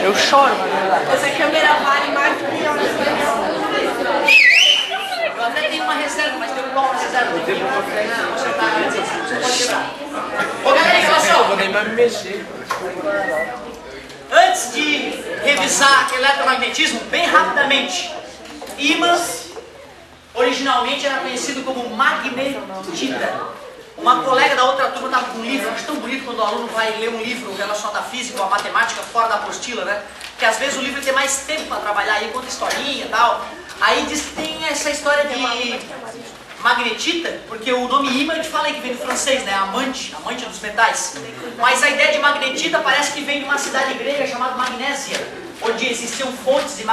Eu choro. Essa câmera vale mais do que Eu até tenho uma reserva, mas tem um pau na reserva. Você pode quebrar. Ô galera, olha só. Vou nem mais me mexer. Antes de revisar eletromagnetismo, bem rapidamente, ímãs originalmente era conhecido como magnetita. Uma colega da outra turma estava com um livro, acho tão bonito quando o aluno vai ler um livro relacionado à física ou à matemática fora da apostila, né? Que às vezes o livro tem mais tempo para trabalhar, aí conta historinha e tal. Aí diz que tem essa história de magnetita, porque o nome ímã a gente fala aí que vem do francês, né? Amante dos metais. Mas a ideia de magnetita parece que vem de uma cidade grega chamada Magnésia, onde existiam fontes de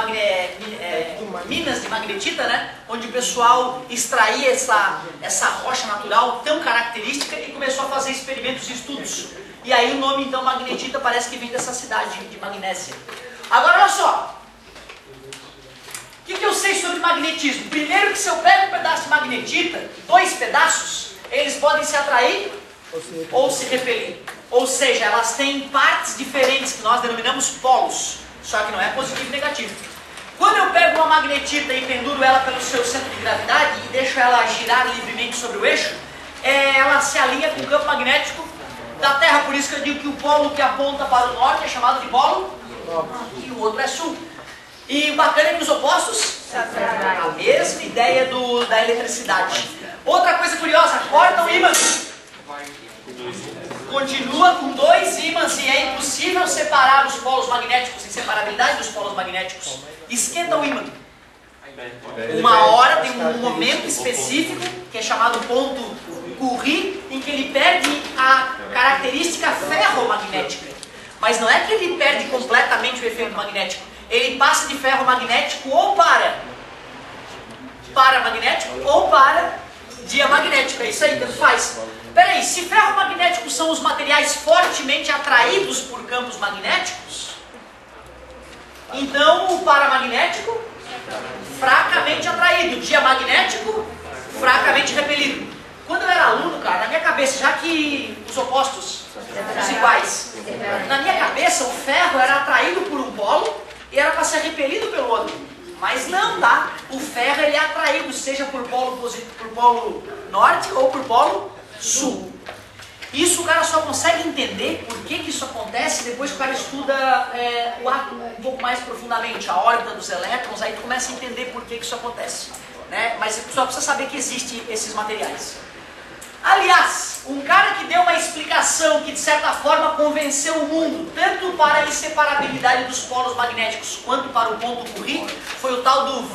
minas de magnetita, né? Onde o pessoal extraía essa rocha natural tão característica e começou a fazer experimentos e estudos. E aí o nome então magnetita parece que vem dessa cidade de Magnésia. Agora olha só. O que eu sei sobre magnetismo? Primeiro que se eu pego um pedaço de magnetita, 2 pedaços, eles podem se atrair ou se repelir. Ou seja, elas têm partes diferentes que nós denominamos polos, só que não é positivo e negativo. Quando eu pego uma magnetita e penduro ela pelo seu centro de gravidade e deixo ela girar livremente sobre o eixo, ela se alinha com o campo magnético da Terra. Por isso que eu digo que o polo que aponta para o norte é chamado de polo e o outro é sul. E o bacana é que os opostos, a mesma ideia da eletricidade. Outra coisa curiosa, corta o ímã. Continua com 2 ímãs e é impossível separar os polos magnéticos, inseparabilidade dos polos magnéticos. Esquenta o ímã. Uma hora, tem um momento específico, que é chamado ponto Curie, em que ele perde a característica ferromagnética. Mas não é que ele perde completamente o efeito magnético. Ele passa de ferro magnético ou para magnético ou para diamagnético. É isso aí, tanto faz. Peraí, se ferro magnético são os materiais fortemente atraídos por campos magnéticos, então o paramagnético, fracamente atraído, diamagnético, fracamente repelido. Quando eu era aluno, cara, na minha cabeça, já que os opostos são iguais, na minha cabeça o ferro era atraído por um polo e era para ser repelido pelo outro. Mas não dá. O ferro ele é atraído, seja por polo norte ou por polo sul. Isso o cara só consegue entender por que isso acontece depois que o cara estuda o átomo um pouco mais profundamente, a órbita dos elétrons, aí tu começa a entender por que isso acontece. Né? Mas só precisa saber que existem esses materiais. Aliás, um cara que deu uma explicação que de certa forma convenceu o mundo, tanto para a inseparabilidade dos polos magnéticos quanto para o ponto Curie, foi o tal do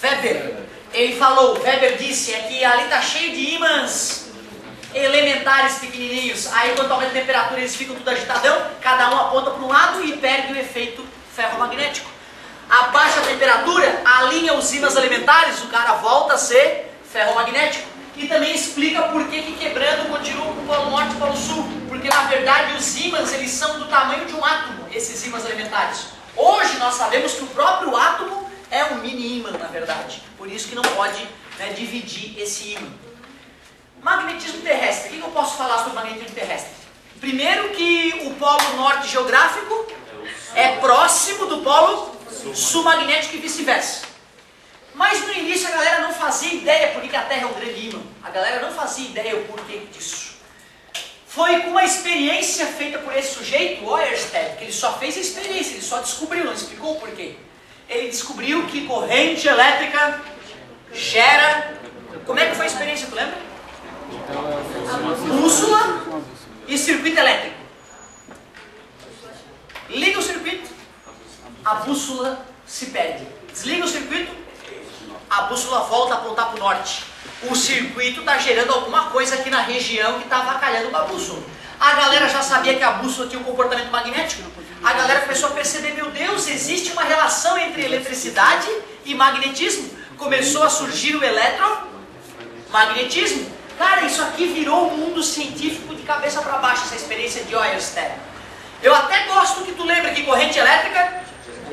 Weber. Ele falou, Weber disse, que ali está cheio de ímãs elementares pequenininhos, aí quando aumenta a temperatura eles ficam tudo agitadão, cada um aponta para um lado e perde o efeito ferromagnético. Abaixa a temperatura, alinha os ímãs elementares, o cara volta a ser ferromagnético. E também explica por que quebrando continua com o polo norte e o polo sul. Porque na verdade os ímãs eles são do tamanho de um átomo, esses ímãs elementares. Hoje nós sabemos que o próprio átomo é um mini ímã, na verdade. Por isso que não pode dividir esse ímã. Magnetismo terrestre. O que eu posso falar sobre magnetismo terrestre? Primeiro que o polo norte geográfico é próximo do polo sul magnético e vice-versa. Mas no início a galera não fazia ideia por que a Terra é um grande ímã. A galera não fazia ideia o porquê disso. Foi com uma experiência feita por esse sujeito, Ørsted, que ele só fez a experiência, ele só descobriu, não explicou o porquê. Ele descobriu que corrente elétrica gera... Como é que foi a experiência, tu lembra? Bússola e circuito elétrico. Liga o circuito, a bússola se perde. Desliga o circuito, a bússola volta a apontar para o norte. O circuito está gerando alguma coisa aqui na região que está avacalhando uma bússola. A galera já sabia que a bússola tinha um comportamento magnético. A galera começou a perceber, meu Deus, existe uma relação entre eletricidade e magnetismo. Começou a surgir o eletromagnetismo. Cara, isso aqui virou um mundo científico de cabeça para baixo, essa experiência de Ørsted. Eu até gosto que tu lembra que corrente elétrica...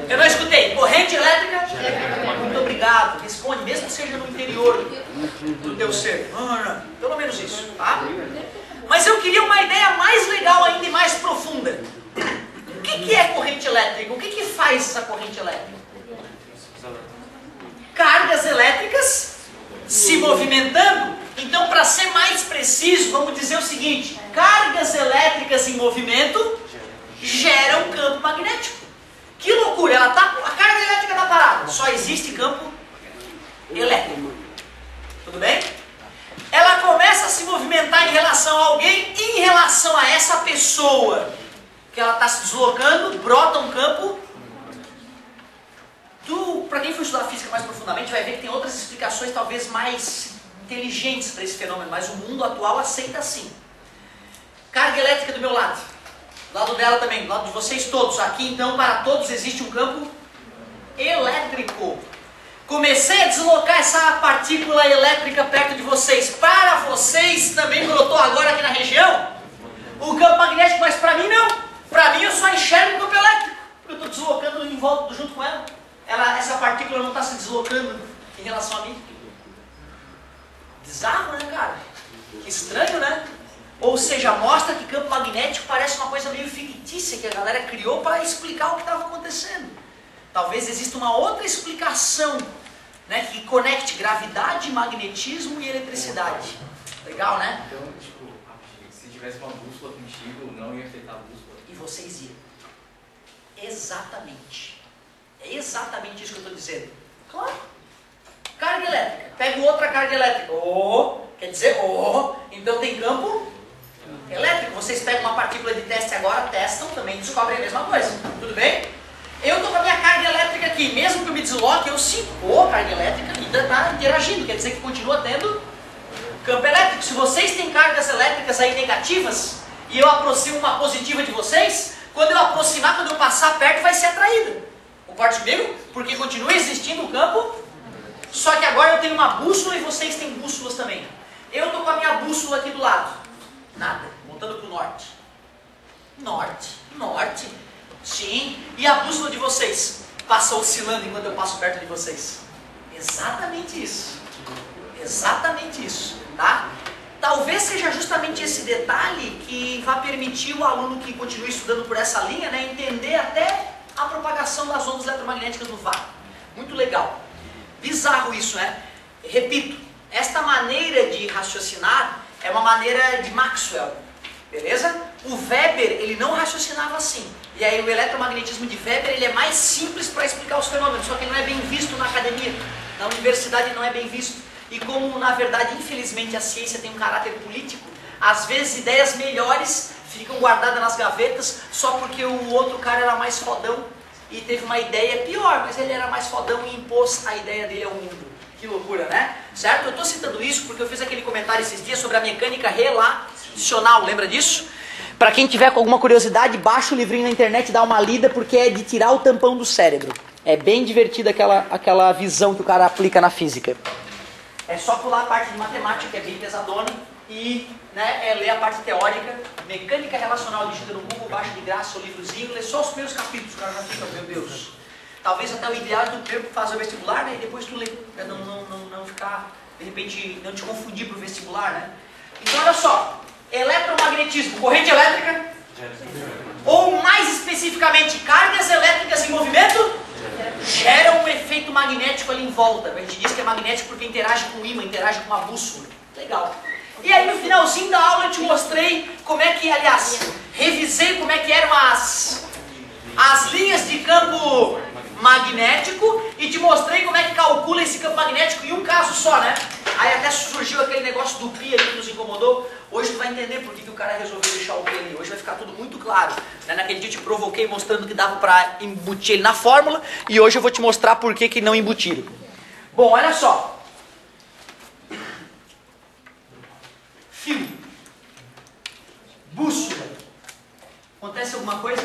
Eu não escutei. Corrente elétrica? Muito obrigado. Responde, mesmo que seja no interior do teu ser. Pelo menos isso, tá? Mas eu queria uma ideia mais legal ainda e mais profunda. O que é corrente? corrente elétrica? O que faz essa corrente elétrica? Cargas elétricas se movimentando. Então, para ser mais preciso, vamos dizer o seguinte: cargas elétricas em movimento geram campo magnético. Que loucura! A carga elétrica está parada, só existe campo elétrico. Tudo bem? Ela começa a se movimentar em relação a alguém, e em relação a essa pessoa que ela está se deslocando, brota um campo. Para quem for estudar física mais profundamente, vai ver que tem outras explicações talvez mais inteligentes para esse fenômeno, mas o mundo atual aceita assim. Carga elétrica do meu lado, do lado dela também, do lado de vocês todos. Aqui então, para todos existe um campo elétrico. Comecei a deslocar essa partícula elétrica perto de vocês. Para vocês também brotou agora aqui na região o campo magnético, mas para mim não. Para mim eu só enxergo o campo elétrico, porque eu estou deslocando em volta, junto com ela. Essa partícula não está se deslocando em relação a mim. Bizarro, né, cara? Que estranho, né? Ou seja, mostra que campo magnético parece uma coisa meio fictícia que a galera criou para explicar o que estava acontecendo. Talvez exista uma outra explicação, né, que conecte gravidade, magnetismo e eletricidade. Legal, né? Então, tipo, se tivesse uma bússola contigo, não ia afetar a bússola. E vocês iam. Exatamente. É exatamente isso que eu estou dizendo. Claro. Carga elétrica. Pego outra carga elétrica. Quer dizer, então tem campo elétrico. Vocês pegam uma partícula de teste agora, testam, também descobrem a mesma coisa. Tudo bem? Eu estou com a minha carga elétrica aqui. Mesmo que eu me desloque, eu sinto. A carga elétrica ainda está interagindo. Quer dizer que continua tendo campo elétrico. Se vocês têm cargas elétricas aí negativas, e eu aproximo uma positiva de vocês, quando eu aproximar, quando eu passar perto, vai ser atraída. Concorde comigo? Porque continua existindo o campo, só que agora eu tenho uma bússola e vocês têm bússolas também. Eu estou com a minha bússola aqui do lado. Nada. Voltando para o norte. Norte. Sim. E a bússola de vocês? Passa oscilando enquanto eu passo perto de vocês. Exatamente isso. Exatamente isso. Tá? Talvez seja justamente esse detalhe que vai permitir o aluno que continue estudando por essa linha, né, entender até a propagação das ondas eletromagnéticas no vácuo. Muito legal. Bizarro isso, né? Repito, esta maneira de raciocinar é uma maneira de Maxwell, beleza? O Weber, ele não raciocinava assim. E aí o eletromagnetismo de Weber, ele é mais simples para explicar os fenômenos, só que ele não é bem visto na academia. Na universidade não é bem visto. E como, na verdade, infelizmente, a ciência tem um caráter político, às vezes ideias melhores ficam guardadas nas gavetas só porque o outro cara era mais fodão e teve uma ideia pior, mas ele era mais fodão e impôs a ideia dele ao mundo. Que loucura, né? Certo? Eu estou citando isso porque eu fiz aquele comentário esses dias sobre a mecânica relacional, lembra disso? Para quem tiver com alguma curiosidade, baixa o livrinho na internet e dá uma lida, porque é de tirar o tampão do cérebro. É bem divertida aquela visão que o cara aplica na física. É só pular a parte de matemática, que é bem pesadona, e ler a parte teórica. Mecânica relacional, digita no Google, baixa de graça o livrozinho, lê só os primeiros capítulos, o cara já fica, meu Deus. Talvez até o ideal é tu primeiro fazer o vestibular, né, e depois tu lê, para não ficar, de repente, não te confundir pro vestibular, né. Então olha só, eletromagnetismo, corrente elétrica, ou mais especificamente, cargas elétricas em movimento, gera um efeito magnético ali em volta. A gente diz que é magnético porque interage com o ímã, interage com a bússola. Legal. E aí no finalzinho da aula eu te mostrei como é que, aliás, revisei como é que eram as linhas de campo magnético e te mostrei como é que calcula esse campo magnético em um caso só, né? Aí até surgiu aquele negócio do pi ali que nos incomodou. Hoje tu vai entender por que o cara resolveu deixar o pi ali. Hoje vai ficar tudo muito claro. Naquele dia eu te provoquei mostrando que dava pra embutir ele na fórmula e hoje eu vou te mostrar por que não embutiram. Bom, olha só. Fio. Bússola. Acontece alguma coisa?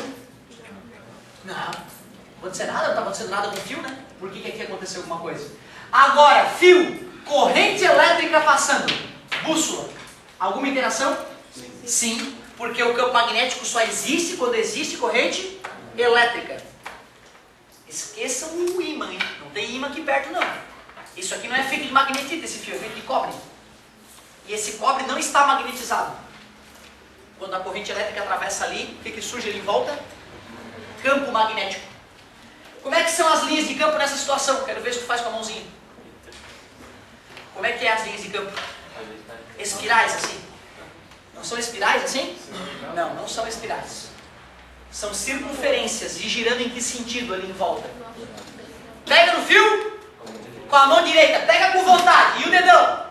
Não. Não aconteceu nada, não está acontecendo nada com o fio, né? Por que aqui aconteceu alguma coisa? Agora, fio, corrente elétrica passando, bússola. Alguma interação? Sim, porque o campo magnético só existe quando existe corrente elétrica. Esqueçam o ímã, hein? Não tem ímã aqui perto, não. Isso aqui não é feito de magnetita, esse fio é feito de cobre. E esse cobre não está magnetizado. Quando a corrente elétrica atravessa ali, o que surge ali em volta? campo magnético. Como é que são as linhas de campo nessa situação? Quero ver se tu faz com a mãozinha. Como é que é as linhas de campo? Espirais assim? Não são espirais assim? Não, não são espirais. São circunferências e girando em que sentido ali em volta? Pega no fio com a mão direita, pega com vontade. E o dedão?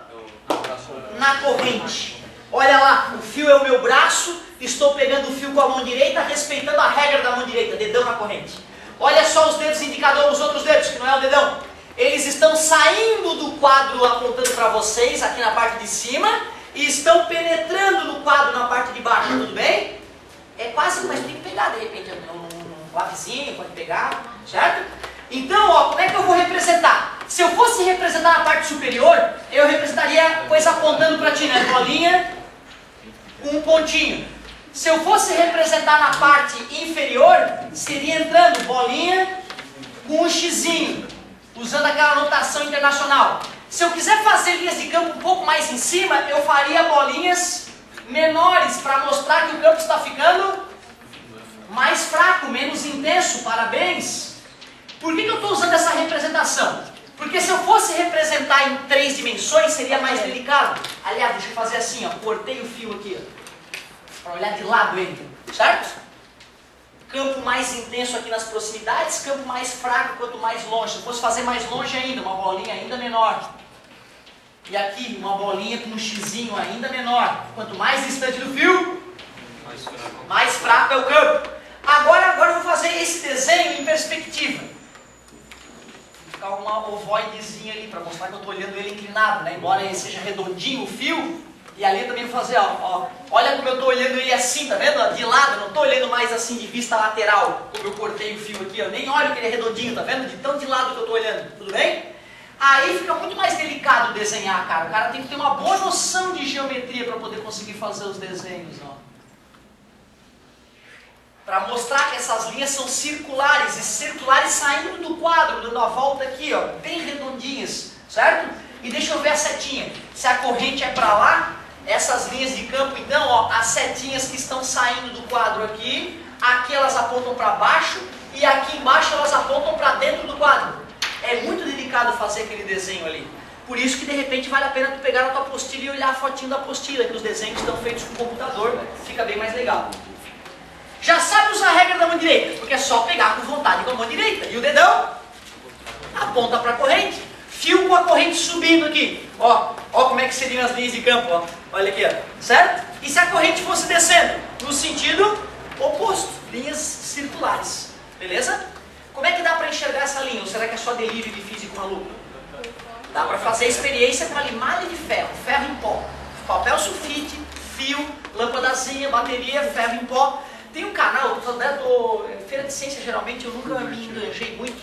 Na corrente. Olha lá, o fio é o meu braço, estou pegando o fio com a mão direita, respeitando a regra da mão direita, dedão na corrente. Olha só os dedos indicadores, os outros dedos, que não é o dedão. Eles estão saindo do quadro apontando para vocês, aqui na parte de cima, e estão penetrando no quadro na parte de baixo, tudo bem? É quase, mas tem que pegar de repente um lavezinho, pode pegar, certo? Então, ó, como é que eu vou representar? Se eu fosse representar na parte superior, eu representaria coisa apontando para ti, né? Bolinha com um pontinho. Se eu fosse representar na parte inferior, seria entrando bolinha com um xizinho, usando aquela notação internacional. Se eu quiser fazer linhas de campo um pouco mais em cima, eu faria bolinhas menores para mostrar que o campo está ficando mais fraco, menos intenso. Parabéns! Por que eu estou usando essa representação? Porque se eu fosse representar em 3 dimensões, seria mais delicado. Aliás, deixa eu fazer assim, ó, cortei o fio aqui, para olhar de lado ele, certo? Campo mais intenso aqui nas proximidades, campo mais fraco quanto mais longe. Se eu fosse fazer mais longe ainda, uma bolinha ainda menor. E aqui, uma bolinha com um xizinho ainda menor. Quanto mais distante do fio, mais fraco é o campo. Agora eu vou fazer esse desenho em perspectiva. Vou ficar uma ovoidezinha ali, para mostrar que eu estou olhando ele inclinado, né? Embora ele seja redondinho o fio. E ali eu também vou fazer, ó, olha como eu estou olhando ele assim, tá vendo? De lado, não estou olhando mais assim de vista lateral, como eu cortei o fio aqui, ó. Nem olho que ele é redondinho, tá vendo? De tão de lado que eu estou olhando, tudo bem? Aí fica muito mais delicado desenhar, cara. O cara tem que ter uma boa noção de geometria para poder conseguir fazer os desenhos, ó. Para mostrar que essas linhas são circulares, e circulares saindo do quadro, dando a volta aqui, ó, bem redondinhas, certo? E deixa eu ver a setinha. Se a corrente é para lá, essas linhas de campo, então, ó, as setinhas que estão saindo do quadro aqui elas apontam para baixo, e aqui embaixo elas apontam para dentro do quadro. É muito delicado fazer aquele desenho ali. Por isso que de repente vale a pena tu pegar a tua apostila e olhar a fotinho da apostila, que os desenhos estão feitos com computador, fica bem mais legal. Já sabe usar a regra da mão direita, porque é só pegar com vontade com a mão direita. E o dedão aponta para a corrente. Fio com a corrente subindo aqui. Ó como é que seriam as linhas de campo, ó. Olha aqui, ó. Certo? E se a corrente fosse descendo? No sentido oposto. Linhas circulares. Beleza? Como é que dá para enxergar essa linha? Ou será que é só delírio de físico maluco? Dá para fazer experiência com a limalha de ferro. Ferro em pó. Papel sulfite, fio, lâmpadazinha, bateria, ferro em pó. Tem um canal, feira de ciência geralmente eu nunca me enganjei muito.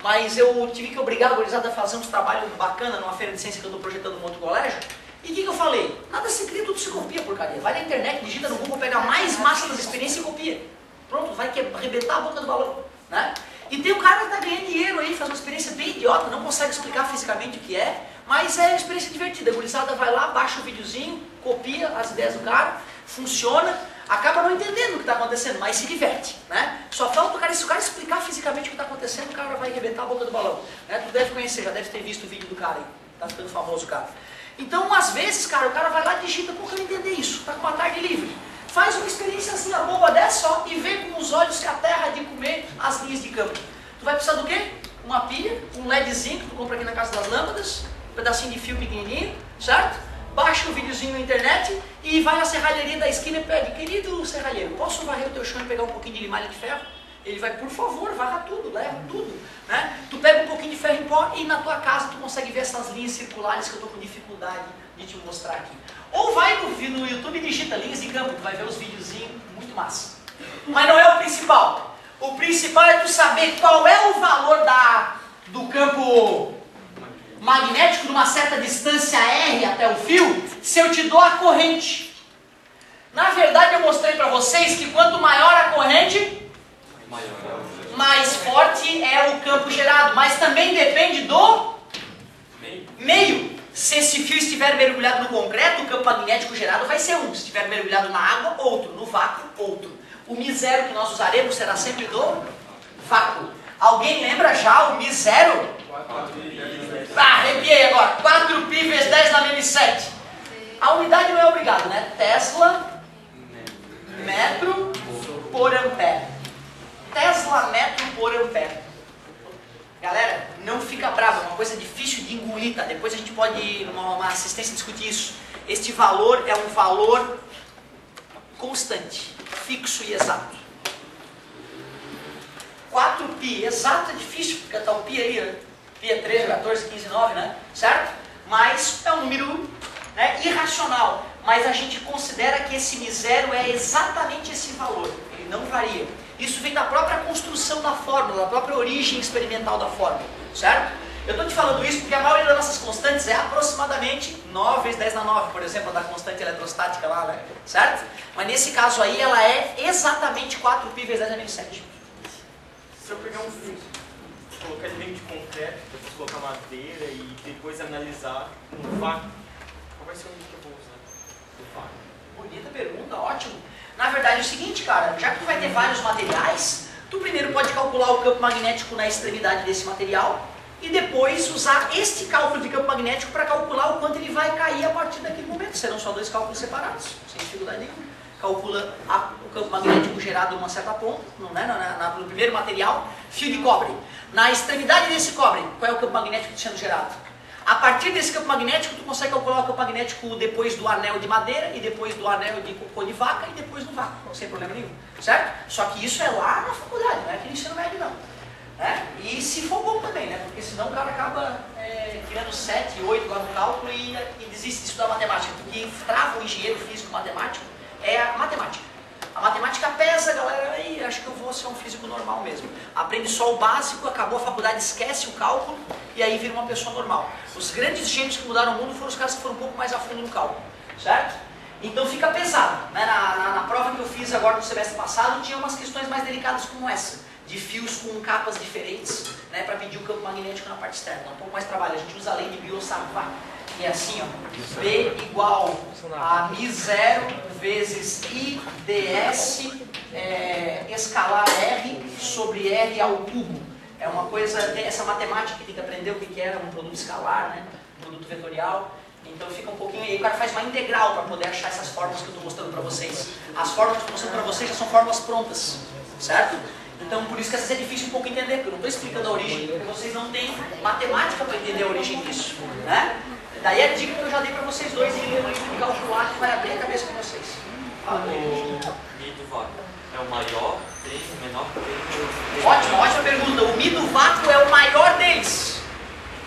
Mas eu tive que obrigar a gurizada a fazer uns trabalhos bacanas numa feira de ciência que eu estou projetando no outro colégio. E o que eu falei? Nada se cria, tudo se copia, porcaria. Vai na internet, digita no Google, pega a mais massa das experiências e copia. Pronto, vai arrebentar a boca do balão. Né? E tem um cara que está ganhando dinheiro aí, faz uma experiência bem idiota, não consegue explicar fisicamente o que é, mas é uma experiência divertida. A gurizada vai lá, baixa o videozinho, copia as ideias do cara, funciona, acaba não entendendo o que está acontecendo, mas se diverte, né? Só falta o cara, se o cara explicar fisicamente o que está acontecendo, o cara vai arrebentar a boca do balão, né? Tu deve conhecer, já deve ter visto o vídeo do cara aí, tá ficando famoso o cara. Então, às vezes, cara, o cara vai lá e digita, pô, eu não entender isso, tá com uma tarde livre. Faz uma experiência assim, a boba dessa, ó, e vê com os olhos que a terra de comer as linhas de campo. Tu vai precisar do quê? Uma pilha, um LEDzinho que tu compra aqui na Casa das Lâmpadas, um pedacinho de fio pequenininho, certo? Baixa o videozinho na internet e vai na serralheria da esquina e pede, querido serralheiro, posso varrer o teu chão e pegar um pouquinho de limalha de ferro? Ele vai, por favor, varra tudo, leva tudo. Né? Tu pega um pouquinho de ferro em pó e na tua casa tu consegue ver essas linhas circulares que eu estou com dificuldade de te mostrar aqui. Ou vai no YouTube e digita linhas de campo, tu vai ver os videozinhos, muito massa. Mas não é o principal. O principal é tu saber qual é o valor do campo magnético numa certa distância R até o fio, se eu te dou a corrente. Na verdade eu mostrei para vocês que quanto maior a corrente, mais forte é o campo gerado, mas também depende do meio. Se esse fio estiver mergulhado no concreto, o campo magnético gerado vai ser um. Se estiver mergulhado na água, outro. No vácuo, outro. O μ0 que nós usaremos será sempre do vácuo. Alguém lembra já o μ0? Arrepiei agora. 4π vezes 10 na menos 7. A unidade não é obrigado, né? Tesla metro por ampere. Tesla metro por ampere. Galera, não fica bravo, é uma coisa difícil de engolir, tá? Depois a gente pode ir numa assistência discutir isso. Este valor é um valor constante, fixo e exato. 4π, exato é difícil, porque tá o π aí, né? Π é 13, 14, 15, 9, né? Certo? Mas é um número, né, irracional. Mas a gente considera que esse μ0 é exatamente esse valor, ele não varia. Isso vem da própria construção da fórmula, da própria origem experimental da fórmula, certo? Eu estou te falando isso porque a maioria das nossas constantes é aproximadamente 9 vezes 10 na 9, por exemplo, da constante eletrostática lá, né? Certo? Mas nesse caso aí ela é exatamente 4π vezes 10 na menos 7. Se eu pegar um fio, colocar ele dentro de concreto, depois colocar madeira e depois analisar no vácuo, qual vai ser o nível que eu vou usar do vácuo? Bonita pergunta, ótimo. Na verdade é o seguinte, cara, já que tu vai ter vários materiais, tu primeiro pode calcular o campo magnético na extremidade desse material e depois usar este cálculo de campo magnético para calcular o quanto ele vai cair a partir daquele momento. Serão só dois cálculos separados, sem dificuldade nenhuma. Calcula o campo magnético gerado em uma certa ponta, no primeiro material, fio de cobre. Na extremidade desse cobre, qual é o campo magnético sendo gerado? A partir desse campo magnético, tu consegue calcular o campo magnético depois do anel de madeira, e depois do anel de cocô de vaca, e depois do vácuo, sem problema nenhum, certo? Só que isso é lá na faculdade, não é aqui no ensino médio não. Né? E se for bom também, né? Porque senão o cara acaba tirando 7, 8 lá no cálculo e desiste de estudar matemática, porque trava o engenheiro físico matemático é a matemática. A matemática pesa, galera, aí acho que eu vou ser um físico normal mesmo. Aprende só o básico, acabou a faculdade, esquece o cálculo e aí vira uma pessoa normal. Os grandes gênios que mudaram o mundo foram os caras que foram um pouco mais a fundo no cálculo, certo? Então fica pesado. Né? Na prova que eu fiz agora no semestre passado, tinha umas questões mais delicadas como essa, de fios com capas diferentes, né, para medir o campo magnético na parte externa. É um pouco mais trabalho, a gente usa a lei de Biot-Savart, que é assim, ó, B igual a μ0 vezes IDS escalar R sobre R ao cubo. É uma coisa, essa matemática que tem que aprender o que era um produto escalar, né, um produto vetorial. Então fica um pouquinho aí, o cara faz uma integral para poder achar essas fórmulas que eu estou mostrando para vocês. As fórmulas que eu estou mostrando para vocês já são fórmulas prontas, certo? Então por isso que às vezes é difícil um pouco entender, porque eu não estou explicando a origem, porque vocês não têm matemática para entender a origem disso, né? Daí a dica que eu já dei para vocês dois em ler o livro de calcular, que vai abrir a cabeça de vocês. O Mi do vácuo é o maior, tem o menor, tem. Ótima pergunta. O Mi do vácuo é o maior deles.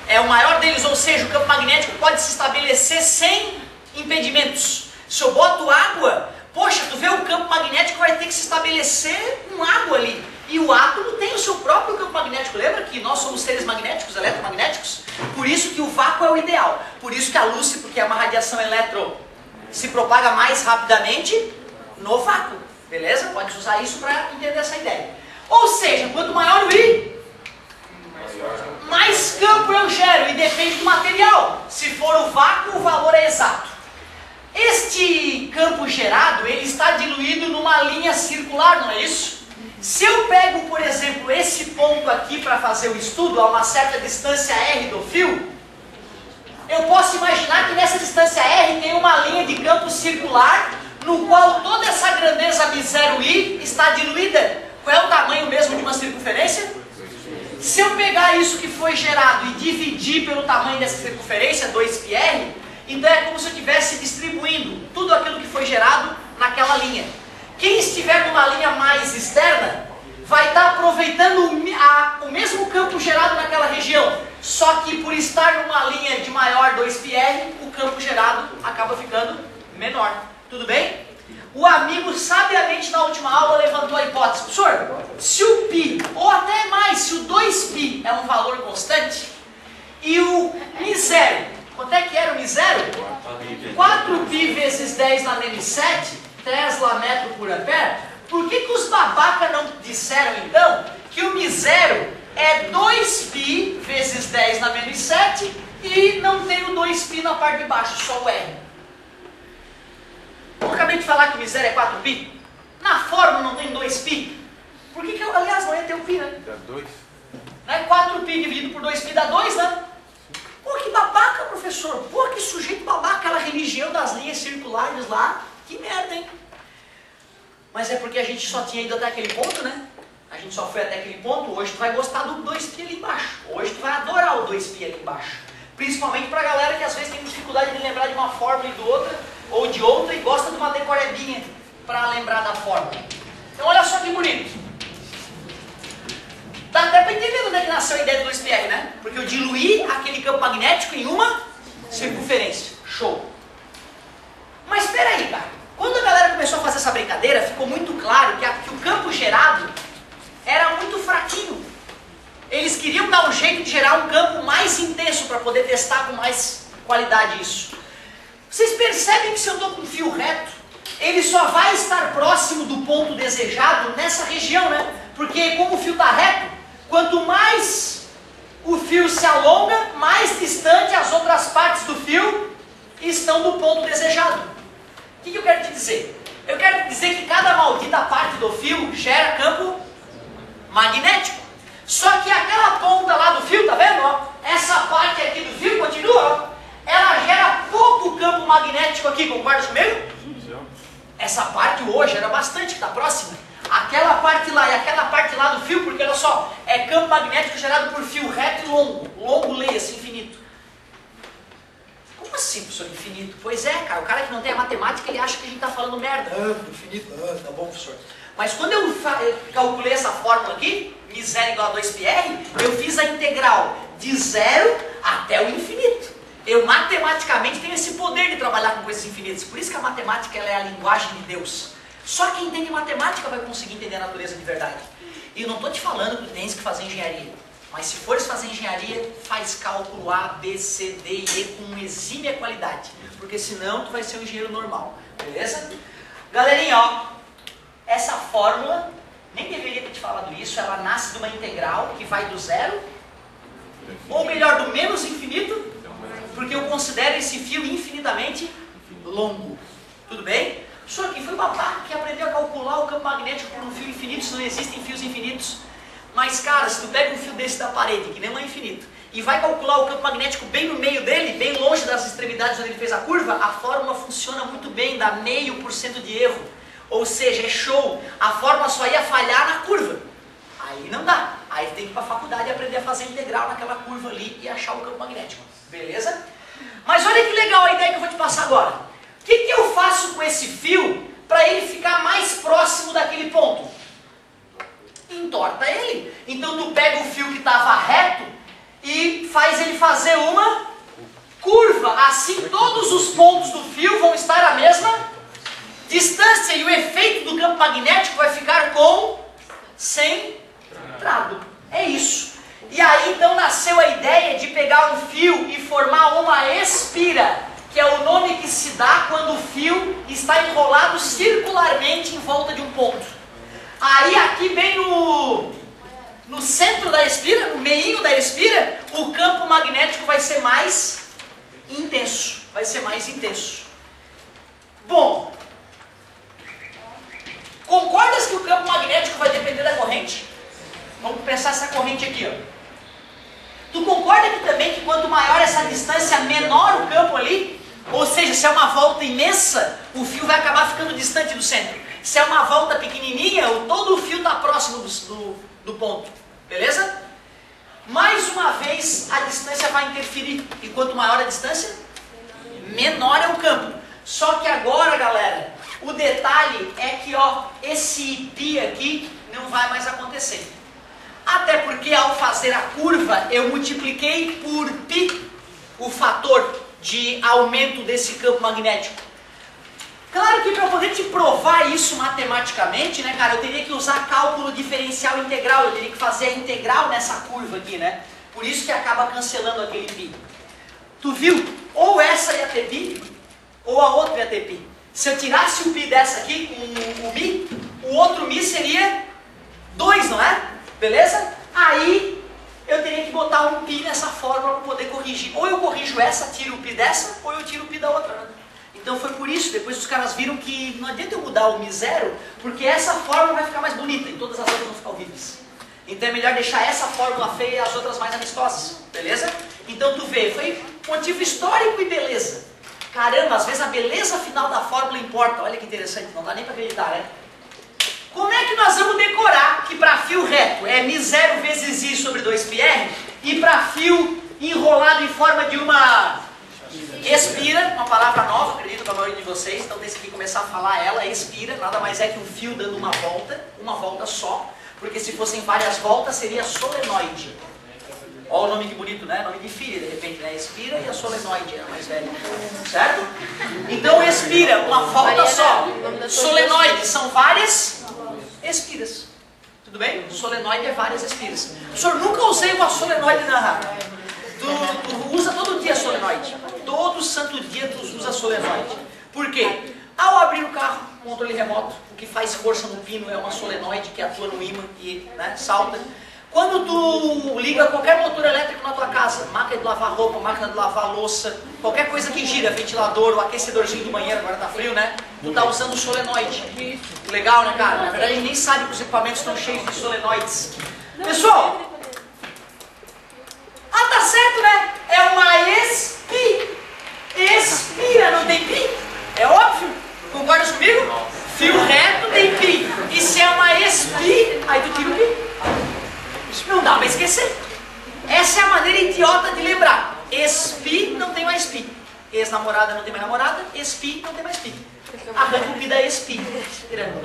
É o maior deles, ou seja, o campo magnético pode se estabelecer sem impedimentos. Se eu boto água, poxa, tu vê o campo magnético vai ter que se estabelecer com água ali. E o átomo tem o seu próprio campo magnético. Lembra que nós somos seres magnéticos, eletromagnéticos? Por isso que o vácuo é o ideal. Por isso que a luz, porque é uma radiação eletro, se propaga mais rapidamente no vácuo. Beleza? Pode usar isso para entender essa ideia. Ou seja, quanto maior o I, mais campo eu gero. E depende do material. Se for o vácuo, o valor é exato. Este campo gerado, ele está diluído numa linha circular, não é isso? Se eu pego, por exemplo, esse ponto aqui para fazer o estudo, a uma certa distância R do fio, eu posso imaginar que nessa distância R tem uma linha de campo circular, no qual toda essa grandeza μ0i está diluída. Qual é o tamanho mesmo de uma circunferência? Se eu pegar isso que foi gerado e dividir pelo tamanho dessa circunferência, 2πr, então é como se eu estivesse distribuindo tudo aquilo que foi gerado naquela linha. Quem estiver numa linha mais externa vai estar aproveitando o mesmo campo gerado naquela região, só que por estar numa linha de maior 2πr, o campo gerado acaba ficando menor. Tudo bem? O amigo sabiamente na última aula levantou a hipótese: professor, se o π, ou até mais, se o 2π é um valor constante, e o μ0, quanto é que era o μ0? 4π vezes 10 na menos 7, Tesla metro por ampere. Por que os babaca não disseram então que o μ0 é 2π vezes 10 na menos 7 e não tem o 2π na parte de baixo, só o R? Eu acabei de falar que o μ0 é 4π. Na fórmula não tem 2π? Por que, aliás, não ia ter o π, né? Dá 2. 4π dividido por 2π dá 2, né? Pô, que babaca, professor. Pô, que sujeito babaca, aquela religião das linhas circulares lá. Que merda, hein? Mas é porque a gente só tinha ido até aquele ponto, né? A gente só foi até aquele ponto. Hoje tu vai gostar do 2π ali embaixo. Hoje tu vai adorar o 2π ali embaixo. Principalmente pra galera que às vezes tem dificuldade de lembrar de uma fórmula e de outra, ou de outra, e gosta de uma decorebinha para lembrar da fórmula. Então olha só que bonito. Dá até para entender onde é que nasceu a ideia do 2πr, né? Porque eu diluí aquele campo magnético em uma circunferência. Show! Mas espera aí, cara. Quando a galera começou a fazer essa brincadeira, ficou muito claro que o campo gerado era muito fraquinho. Eles queriam dar um jeito de gerar um campo mais intenso para poder testar com mais qualidade isso. Vocês percebem que se eu estou com um fio reto, ele só vai estar próximo do ponto desejado nessa região, né? Porque como o fio está reto, quanto mais o fio se alonga, mais distante as outras partes do fio estão do ponto desejado. O que eu quero te dizer? Eu quero te dizer que cada maldita parte do fio gera campo magnético. Só que aquela ponta lá do fio, tá vendo? Ó? Essa parte aqui do fio, continua, ó, ela gera pouco campo magnético aqui, concorda comigo? Essa parte hoje era bastante, que está próxima. Aquela parte lá e aquela parte lá do fio, porque olha só, é campo magnético gerado por fio reto e longo. Longo, leia-se, infinito. Como assim, professor, infinito? Pois é, cara, o cara que não tem a matemática, ele acha que a gente está falando merda. Infinito, tá bom, professor. Mas quando eu calculei essa fórmula aqui, μ0 igual a 2πr, eu fiz a integral de 0 até o infinito. Eu matematicamente tenho esse poder de trabalhar com coisas infinitas. Por isso que a matemática ela é a linguagem de Deus. Só quem entende matemática vai conseguir entender a natureza de verdade. E eu não estou te falando que tu tens que fazer engenharia. Mas se fores fazer engenharia, faz cálculo A, B, C, D e E com exímia qualidade. Porque senão tu vai ser um engenheiro normal. Beleza? Galerinha, ó. Essa fórmula, nem deveria ter te falado isso, ela nasce de uma integral que vai do zero, ou melhor, do menos infinito, porque eu considero esse fio infinitamente longo. Tudo bem? O senhor aqui foi babaca que aprendeu a calcular o campo magnético por um fio infinito, se não existem fios infinitos. Mas, cara, se tu pega um fio desse da parede, que nem um é infinito, e vai calcular o campo magnético bem no meio dele, bem longe das extremidades onde ele fez a curva, a fórmula funciona muito bem, dá 0,5% de erro. Ou seja, é show. A fórmula só ia falhar na curva. Aí não dá. Aí tem que ir para a faculdade e aprender a fazer integral naquela curva ali e achar o campo magnético. Beleza? Mas olha que legal a ideia que eu vou te passar agora. O que eu faço com esse fio para ele ficar mais próximo daquele ponto? Entorta ele. Então tu pega o fio que estava reto e faz ele fazer uma curva. Assim todos os pontos do fio vão estar à mesma distância e o efeito do campo magnético vai ficar concentrado. É isso. E aí então nasceu a ideia de pegar um fio e formar uma espira, que é o nome que se dá quando o fio está enrolado circularmente em volta de um ponto. Aí aqui bem no centro da espira, no meinho da espira, o campo magnético vai ser mais intenso. Vai ser mais intenso. Bom, concordas que o campo magnético vai depender da corrente? Vamos pensar essa corrente aqui, ó. Tu concorda que também que quanto maior essa distância, menor o campo ali? Ou seja, se é uma volta imensa, o fio vai acabar ficando distante do centro. Se é uma volta pequenininha, todo o fio está próximo do ponto. Beleza? Mais uma vez, a distância vai interferir. E quanto maior a distância, menor é o campo. Só que agora, galera, o detalhe é que ó, esse π aqui não vai mais acontecer. Até porque ao fazer a curva, eu multipliquei por π o fator de aumento desse campo magnético. Claro que para eu poder te provar isso matematicamente, né, cara, eu teria que usar cálculo diferencial integral, eu teria que fazer a integral nessa curva aqui, né? Por isso que acaba cancelando aquele π. Tu viu? Ou essa ia ter π, ou a outra ia ter π. Se eu tirasse o π dessa aqui, com o μ, o outro μ seria 2, não é? Beleza? Aí eu teria que botar um π nessa fórmula para poder corrigir. Ou eu corrijo essa, tiro o π dessa, ou eu tiro o π da outra, né? Então foi por isso, depois os caras viram que não adianta eu mudar o Mi0, porque essa fórmula vai ficar mais bonita e todas as outras vão ficar horríveis. Então é melhor deixar essa fórmula feia e as outras mais amistosas, beleza? Então tu vê, foi motivo histórico e beleza. Caramba, às vezes a beleza final da fórmula importa, olha que interessante, não dá nem para acreditar, né? Como é que nós vamos decorar que para fio reto é Mi0 vezes I sobre 2πr e para fio enrolado em forma de uma espira, uma palavra nova, acredito para a maioria de vocês, então tem que começar a falar ela, espira, nada mais é que um fio dando uma volta só, porque se fossem várias voltas seria solenoide. Olha o nome que bonito, né? Nome de filha, de repente, né? Espira e a solenoide, a mais velha. Certo? Então, espira, uma volta só. Solenoide são várias espiras. Tudo bem? Solenoide é várias espiras. O senhor nunca usei uma solenoide na rádio. Tu usa todo dia solenoide. Todo santo dia tu usa solenoide. Por quê? Ao abrir o carro, controle remoto, o que faz força no pino é uma solenoide que atua no ímã e, né, salta. Quando tu liga qualquer motor elétrico na tua casa, máquina de lavar roupa, máquina de lavar louça, qualquer coisa que gira, ventilador, o aquecedorzinho do banheiro, agora tá frio, né? Tu tá usando solenoide. Legal, né, cara? Na verdade, a gente nem sabe que os equipamentos estão cheios de solenoides. Pessoal, tá certo, né? É uma espira, não tem pi? É óbvio. Concorda comigo? Fio reto tem pi. E se é uma espi, aí tu tira o pi. Não dá pra esquecer. Essa é a maneira idiota de lembrar. Espi não tem mais pi. Ex-namorada não tem mais namorada. Espi não tem mais pi. Arranca o pi da espi.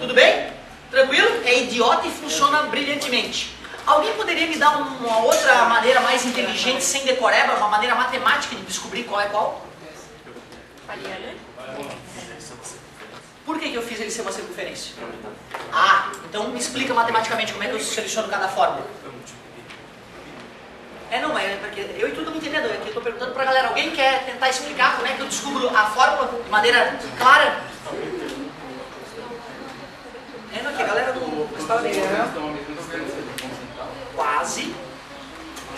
Tudo bem? Tranquilo? É idiota e funciona brilhantemente. Alguém poderia me dar uma outra maneira mais inteligente, sem decoreba, uma maneira matemática de descobrir qual é qual? Por que eu fiz ele ser uma circunferência? Ah, então me explica matematicamente como é que eu seleciono cada fórmula. Não, mas é porque eu e tudo me entendendo. Aqui eu estou perguntando para a galera. Alguém quer tentar explicar como é que eu descubro a fórmula de maneira clara? Não, aqui a galera não estava ligando. Quase.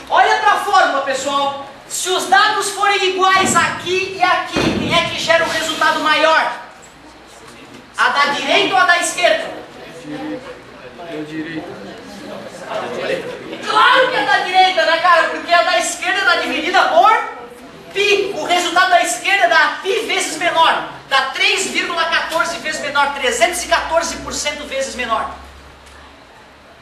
Olha para a fórmula, pessoal. Se os dados forem iguais aqui e aqui, quem é que gera um resultado maior? A da direita ou a da esquerda? Da direita. Claro que é da direita, né, cara? Porque a da esquerda está dividida por π. O resultado da esquerda dá π vezes menor. Dá 3,14 vezes menor. 314% vezes menor.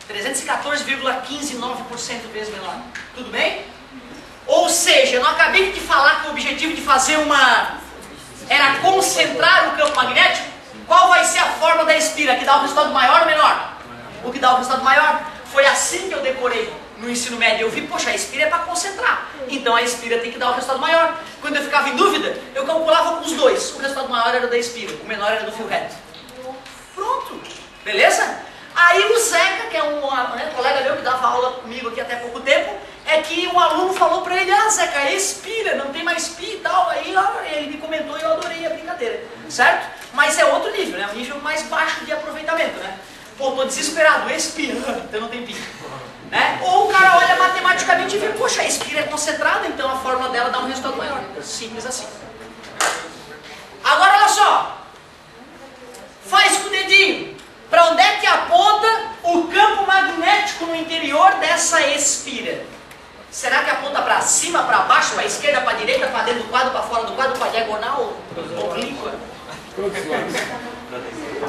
314,159% vezes menor. Tudo bem? Ou seja, eu não acabei de falar que o objetivo de fazer era concentrar o campo magnético? Qual vai ser a fórmula da espira? Que dá o resultado maior ou menor? O que dá o resultado maior? Foi assim que eu decorei no ensino médio. Eu vi, poxa, a espira é para concentrar. Então a espira tem que dar o resultado maior. Quando eu ficava em dúvida, eu calculava com os dois. O resultado maior era da espira, o menor era do fio reto. Pronto. Beleza? Aí o Zeca, que é um colega meu que dava aula comigo aqui até pouco tempo, é que um aluno falou para ele, Zeca, expira, não tem mais pi e tal. Aí ele me comentou e eu adorei a brincadeira, certo? Mas é outro nível, né? Um nível mais baixo de aproveitamento, né? Pô, tô desesperado, expira, então não tem pi. Né? Ou o cara olha matematicamente e vê, poxa, a espira é concentrada, então a fórmula dela dá um resultado maior. Simples assim. Agora olha só, faz com o dedinho. Para onde é que aponta o campo magnético no interior dessa espira? Será que aponta para cima, para baixo, para esquerda, para direita, para dentro do quadro, para fora do quadro, para diagonal, oblíqua?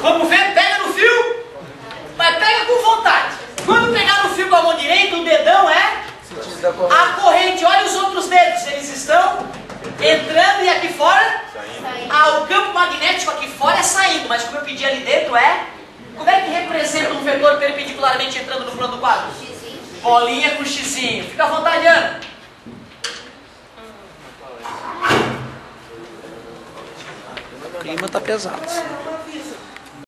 Vamos ver? Pega no fio, mas pega com vontade. Quando pegar no fio com a mão direita, o dedão é a corrente. Olha os outros dedos, eles estão entrando e aqui fora? O campo magnético aqui fora é saindo, mas como eu pedi ali dentro como é que representa um vetor perpendicularmente entrando no plano do quadro? Bolinha com xizinho. Fica à vontade, Ana. O clima tá pesado.